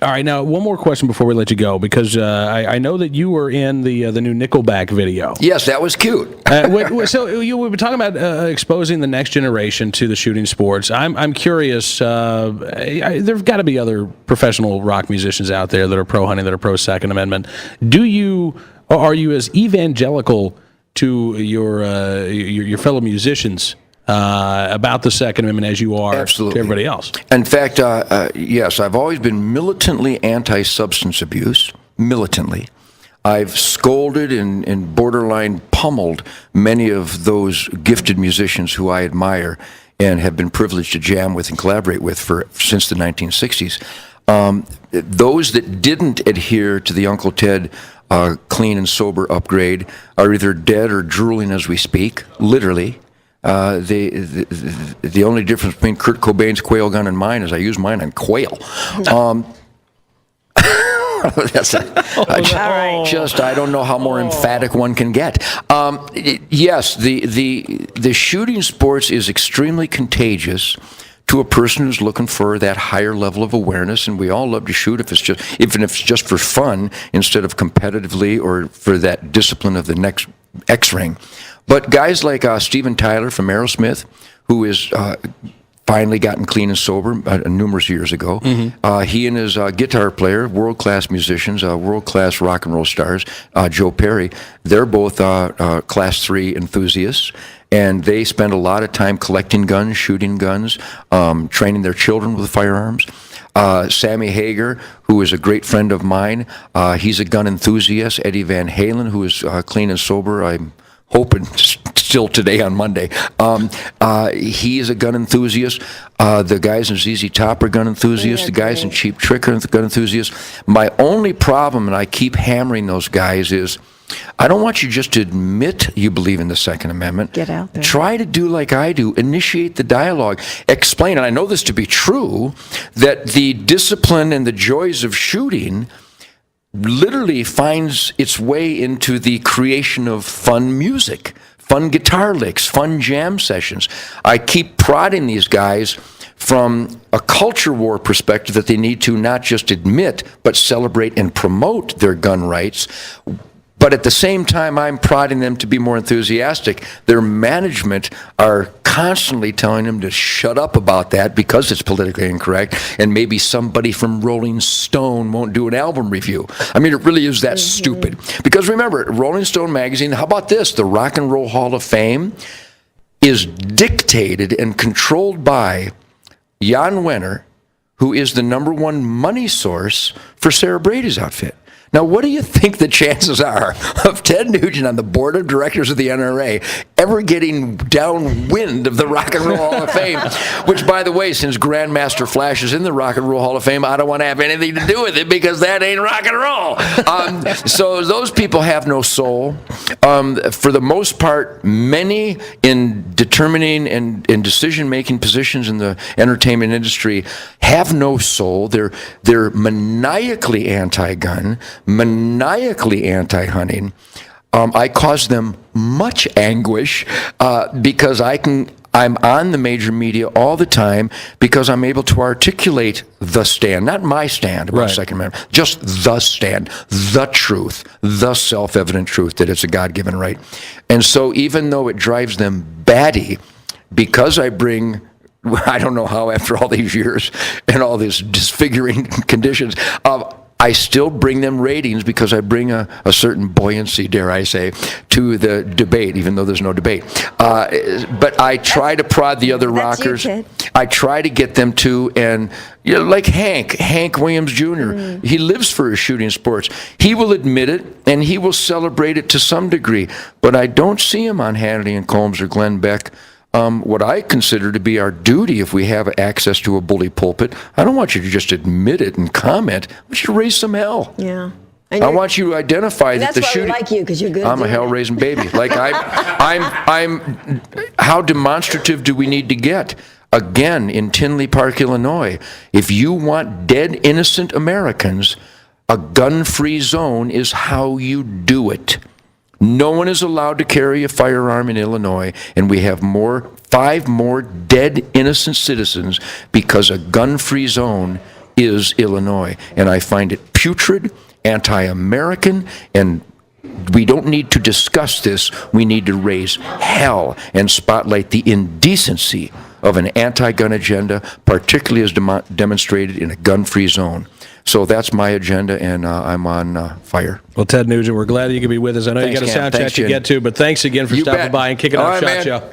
All right, now one more question before we let you go, because I know that you were in the new Nickelback video. Yes, that was cute. So we've been talking about exposing the next generation to the shooting sports. I'm curious. There've got to be other professional rock musicians out there that are pro hunting, that are pro Second Amendment. Are you as evangelical to your fellow musicians about the Second Amendment as you are Absolutely. to everybody else? In fact, yes, I've always been militantly anti-substance abuse, militantly. I've scolded and borderline pummeled many of those gifted musicians who I admire and have been privileged to jam with and collaborate with since the 1960s. Those that didn't adhere to the Uncle Ted clean and sober upgrade are either dead or drooling as we speak, literally. The only difference between Kurt Cobain's quail gun and mine is I use mine on quail. That's I don't know how more emphatic one can get. Yes, the shooting sports is extremely contagious to a person who's looking for that higher level of awareness, and we all love to shoot even if it's just for fun instead of competitively or for that discipline of the next X-ring. But guys like Steven Tyler from Aerosmith, who is finally gotten clean and sober numerous years ago. Mm-hmm. He and his guitar player, world-class musicians, world-class rock and roll stars, Joe Perry, they're both Class 3 enthusiasts, and they spend a lot of time collecting guns, shooting guns, training their children with firearms. Sammy Hagar, who is a great friend of mine, he's a gun enthusiast. Eddie Van Halen, who is clean and sober, I'm hoping still today on Monday. He is a gun enthusiast. The guys in ZZ Top are gun enthusiasts. The guys in Cheap Trick are gun enthusiasts. My only problem, and I keep hammering those guys, is I don't want you just to admit you believe in the Second Amendment. Get out there. Try to do like I do. Initiate the dialogue. Explain, and I know this to be true, that the discipline and the joys of shooting literally finds its way into the creation of fun music, fun guitar licks, fun jam sessions. I keep prodding these guys from a culture war perspective that they need to not just admit, but celebrate and promote their gun rights. But at the same time, I'm prodding them to be more enthusiastic. Their management are constantly telling them to shut up about that because it's politically incorrect, and maybe somebody from Rolling Stone won't do an album review. I mean, it really is that stupid. Because remember, Rolling Stone magazine, how about this? The Rock and Roll Hall of Fame is dictated and controlled by Jan Wenner, who is the #1 money source for Sarah Brady's outfit. Now, what do you think the chances are of Ted Nugent on the board of directors of the NRA ever getting downwind of the Rock and Roll Hall of Fame? Which, by the way, since Grandmaster Flash is in the Rock and Roll Hall of Fame, I don't want to have anything to do with it because that ain't rock and roll. So those people have no soul. For the most part, many in determining and in decision-making positions in the entertainment industry have no soul. They're maniacally anti-gun, maniacally anti-hunting. I cause them much anguish because I'm on the major media all the time because I'm able to articulate the stand, not my stand about Second Amendment, just the stand, the truth, the self-evident truth that it's a God-given right. And so even though it drives them batty, because I bring, I don't know how after all these years and all these disfiguring conditions, I still bring them ratings because I bring a certain buoyancy, dare I say, to the debate, even though there's no debate. But I try to prod the other rockers. I try to get them to, and like Hank Williams Jr., he lives for his shooting sports. He will admit it, and he will celebrate it to some degree. But I don't see him on Hannity and Combs or Glenn Beck. What I consider to be our duty if we have access to a bully pulpit. I don't want you to just admit it and comment. I want you to raise some hell. Yeah. I want you to identify that the shooting. That's why we like you, because you're good. I'm a hell-raising baby. Like I'm. How demonstrative do we need to get? Again, in Tinley Park, Illinois, if you want dead innocent Americans, a gun-free zone is how you do it. No one is allowed to carry a firearm in Illinois, and we have 5 more dead innocent citizens because a gun-free zone is Illinois. And I find it putrid, anti-American, and we don't need to discuss this. We need to raise hell and spotlight the indecency of an anti-gun agenda, particularly as demonstrated in a gun-free zone. So that's my agenda, and I'm on fire. Well, Ted Nugent, we're glad that you could be with us. I know Thanks, you got a Cam. sound Thanks, check to Jen. get to, but thanks again for You stopping bet. by and kicking All off right, Shot man. Show.